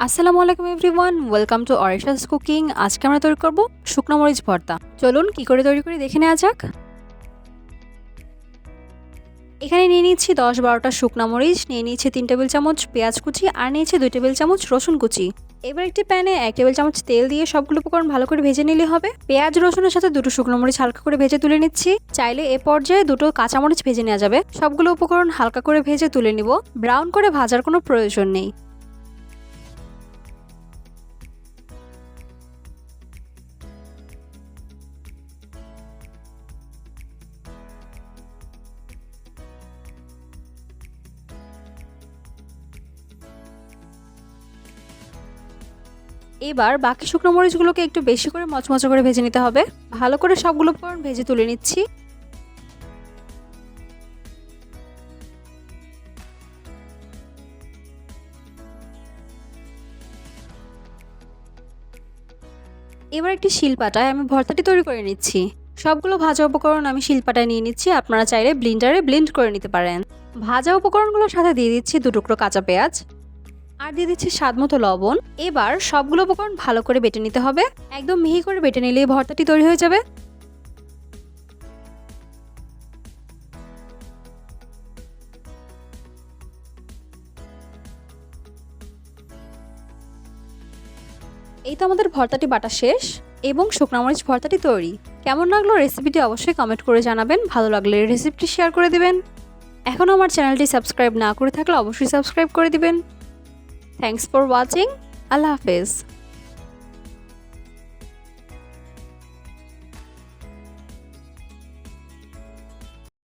আসসালামু আলাইকুম everyone, welcome to অরিশাস cooking. আজকে আমরা তৈরি করব শুকনো মরিচ ভর্তা। চলুন কি করে তৈরি করি দেখে নেওয়া যাক। এখানে নিয়ে নিচ্ছি 10-12টা শুকনো মরিচ, নিয়ে নিচ্ছি 3 টেবিল চামচ পেঁয়াজ কুচি, আর নিয়েছি 2 টেবিল চামচ রসুন কুচি। এবার একটি প্যানে 1 টেবিল চামচ তেল দিয়ে সবগুলো উপকরণ ভালো করে ভেজে নিলে হবে। পেঁয়াজ রসুনের সাথে দুটো শুকনো মরিচ হালকা করে ভেজে তুলে নিচ্ছি। চাইলে এ পর্যায়ে দুটো কাঁচামরিচ ভেজে নেওয়া যাবে। সবগুলো উপকরণ হালকা করে ভেজে তুলে নিব। ব্রাউন করে ভাজার কোনো প্রয়োজন নেই। এবার বাকি শুকনো মরিচগুলোকে একটু বেশি করে মচমচে করে ভেজে নিতে হবে। ভালো করে সবগুলো উপকরণ ভেজে তুলে নিচ্ছি। এবার একটি শিলপাটায় আমি ভর্তাটি তৈরি করে নিচ্ছি। সবগুলো ভাজা উপকরণ আমি শিলপাটায় নিয়ে নিচ্ছি। আপনারা চাইলে ব্লেন্ডারে ব্লেন্ড করে নিতে পারেন। ভাজা উপকরণগুলোর সাথে দিয়ে দিচ্ছি 2 টুকরো কাঁচা পেঁয়াজ, আর দিয়ে দিচ্ছি স্বাদমতো লবণ। এবার সবগুলো উপকরণ ভালো করে বেটে নিতে হবে। একদম মিহি করে বেটে নিলেই ভর্তাটি তৈরি হয়ে যাবে। এই তো আমাদের ভর্তাটি বাটা শেষ এবং শুকনো মরিচ ভর্তাটি তৈরি। কেমন লাগলো রেসিপিটি অবশ্যই কমেন্ট করে জানাবেন। ভালো লাগলে রেসিপিটি শেয়ার করে দিবেন। এখনও আমার চ্যানেলটি সাবস্ক্রাইব না করে থাকলে অবশ্যই সাবস্ক্রাইব করে দিবেন। Thanks for watching. আল্লাহ হাফেজ।